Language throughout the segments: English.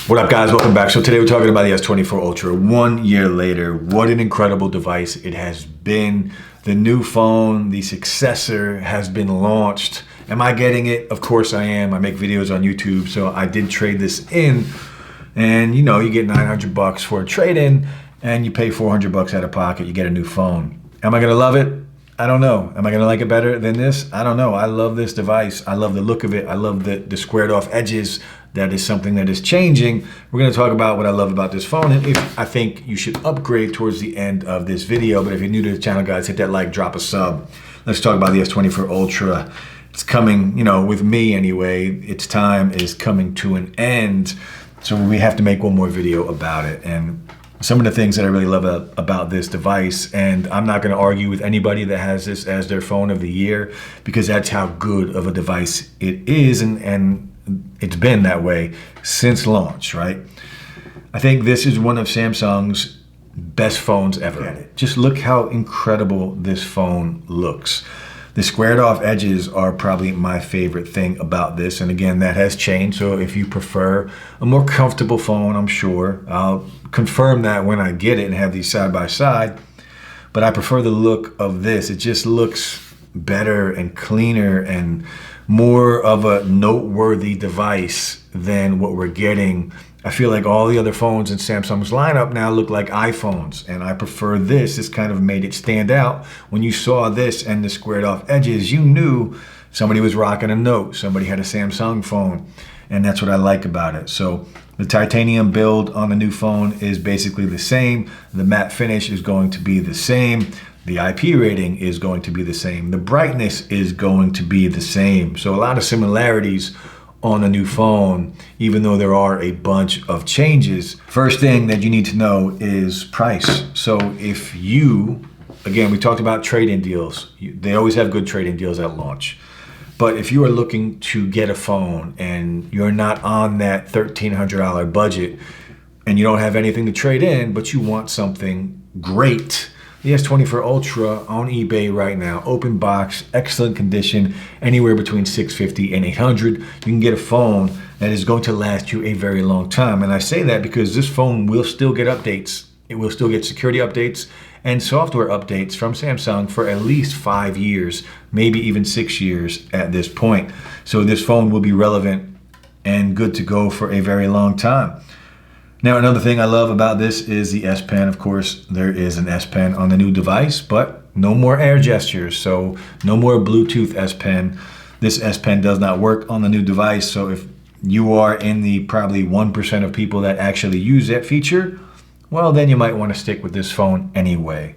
What up, guys? Welcome back. So today we're talking about the S24 Ultra. 1 year later, what an incredible device it has been. The new phone, the successor, has been launched. Am I getting it? Of course I am. I make videos on YouTube, so I did trade this in. And you know, you get $900 for a trade-in, and you pay $400 out of pocket. You get a new phone. Am I gonna love it? I don't know. Am I gonna like it better than this? I don't know. I love this device. I love the look of it. I love the squared off edges. That is something that is changing. We're gonna talk about what I love about this phone and if I think you should upgrade towards the end of this video. But if you're new to the channel, guys, hit that like, drop a sub. Let's talk about the S24 Ultra. It's coming, you know, with me anyway, its time is coming to an end. So we have to make one more video about it. And some of the things that I really love about this device, and I'm not gonna argue with anybody that has this as their phone of the year, because that's how good of a device it is, and it's been that way since launch, right? I think this is one of Samsung's best phones ever. Just look how incredible this phone looks. The squared off edges are probably my favorite thing about this. And again, that has changed. So if you prefer a more comfortable phone, I'm sure I'll confirm that when I get it and have these side by side. But I prefer the look of this. It just looks better and cleaner and more of a noteworthy device than what we're getting. I feel like all the other phones in Samsung's lineup now look like iPhones, and I prefer this. This kind of made it stand out. When you saw this and the squared off edges, you knew somebody was rocking a Note, somebody had a Samsung phone, and that's what I like about it. So the titanium build on the new phone is basically the same. The matte finish is going to be the same. The IP rating is going to be the same. The brightness is going to be the same. So a lot of similarities on the new phone, even though there are a bunch of changes. First thing that you need to know is price. So if you, again, we talked about trade-in deals. They always have good trade-in deals at launch. But if you are looking to get a phone and you're not on that $1,300 budget and you don't have anything to trade in, but you want something great, the S24 Ultra on eBay right now, open box, excellent condition, anywhere between $650 and $800. You can get a phone that is going to last you a very long time. And I say that because this phone will still get updates. It will still get security updates and software updates from Samsung for at least 5 years, maybe even 6 years at this point. So this phone will be relevant and good to go for a very long time. Now, another thing I love about this is the S Pen. Of course, there is an S Pen on the new device, but no more air gestures, so no more Bluetooth S Pen. This S Pen does not work on the new device, so if you are in the probably 1% of people that actually use that feature, well, then you might want to stick with this phone anyway.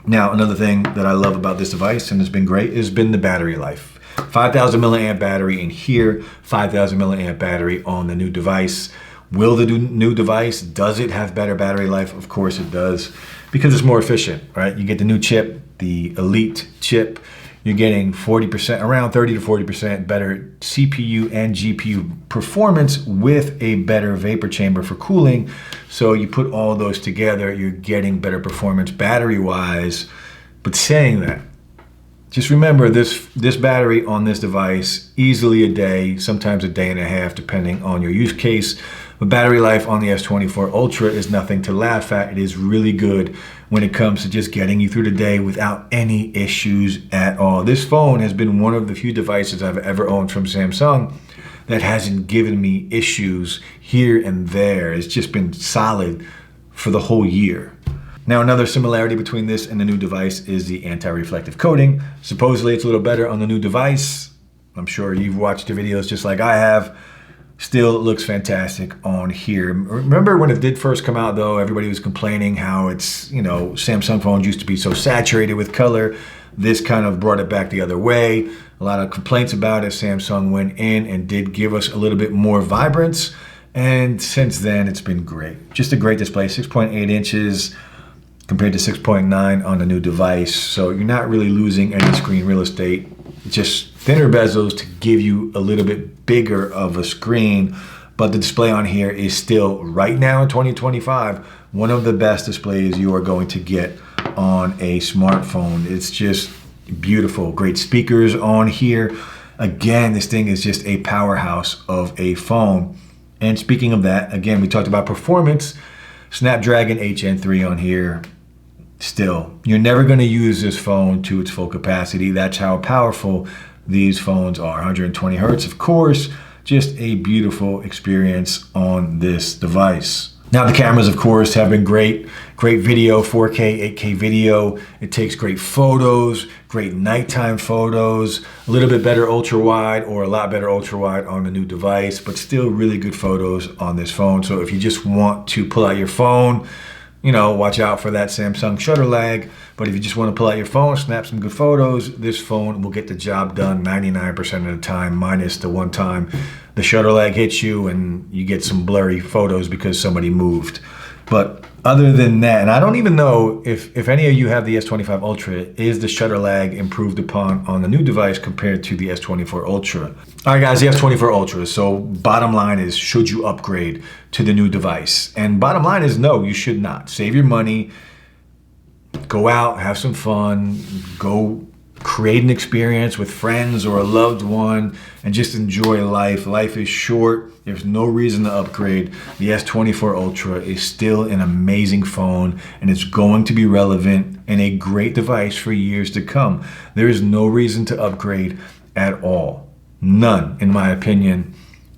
Now, another thing that I love about this device, and it's been great, has been the battery life. 5,000 milliamp battery in here, 5,000 milliamp battery on the new device. Will the new device, does it have better battery life? Of course it does, because it's more efficient, right? You get the new chip, the Elite chip. You're getting 40%, around 30 to 40% better CPU and GPU performance with a better vapor chamber for cooling. So you put all those together, you're getting better performance battery-wise. But saying that, just remember this battery on this device, easily a day, sometimes a day and a half, depending on your use case. But battery life on the S24 Ultra is nothing to laugh at. It is really good when it comes to just getting you through the day without any issues at all. This phone has been one of the few devices I've ever owned from Samsung that hasn't given me issues here and there. It's just been solid for the whole year. Now, another similarity between this and the new device is the anti-reflective coating. Supposedly it's a little better on the new device. I'm sure you've watched the videos just like I have. Still looks fantastic on here. Remember when it did first come out though, everybody was complaining how it's, you know, Samsung phones used to be so saturated with color. This kind of brought it back the other way. A lot of complaints about it. Samsung went in and did give us a little bit more vibrance. And since then, it's been great. Just a great display, 6.8 inches compared to 6.9 on the new device. So you're not really losing any screen real estate. Just thinner bezels to give you a little bit bigger of a screen, but the display on here is still, right now in 2025, one of the best displays you are going to get on a smartphone. It's just beautiful. Great speakers on here. Again, this thing is just a powerhouse of a phone. And speaking of that, again, we talked about performance, Snapdragon 8 Gen 3 on here. Still, you're never going to use this phone to its full capacity. That's how powerful these phones are. 120 hertz, of course, just a beautiful experience on this device. Now the cameras, of course, have been great video, 4K, 8K video. It takes great photos, great nighttime photos, a little bit better ultra wide or a lot better ultra wide on the new device, but still really good photos on this phone. So if you just want to pull out your phone, you know, watch out for that Samsung shutter lag. But if you just want to pull out your phone, snap some good photos, this phone will get the job done 99% of the time, minus the one time the shutter lag hits you and you get some blurry photos because somebody moved. But other than that, and I don't even know if any of you have the S25 Ultra, is the shutter lag improved upon on the new device compared to the S24 Ultra? All right, guys, the S24 Ultra. So bottom line is, should you upgrade to the new device? And bottom line is, no, you should not. Save your money, go out, have some fun, go create an experience with friends or a loved one, and just enjoy life. Life is short. There's no reason to upgrade. The S24 Ultra is still an amazing phone, and it's going to be relevant and a great device for years to come. There is no reason to upgrade at all. None, in my opinion.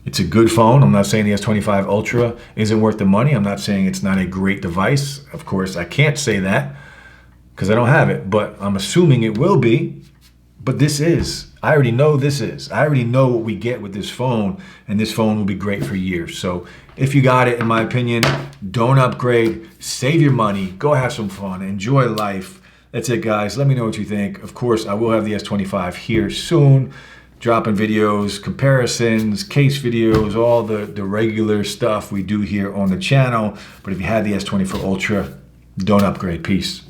It's a good phone. I'm not saying the S25 Ultra isn't worth the money. I'm not saying it's not a great device. Of course, I can't say that because I don't have it, but I'm assuming it will be. But this is. I already know this is. I already know what we get with this phone, and this phone will be great for years. So if you got it, in my opinion, don't upgrade. Save your money. Go have some fun. Enjoy life. That's it, guys. Let me know what you think. Of course, I will have the S25 here soon, dropping videos, comparisons, case videos, all the regular stuff we do here on the channel. But if you had the S24 Ultra, don't upgrade. Peace.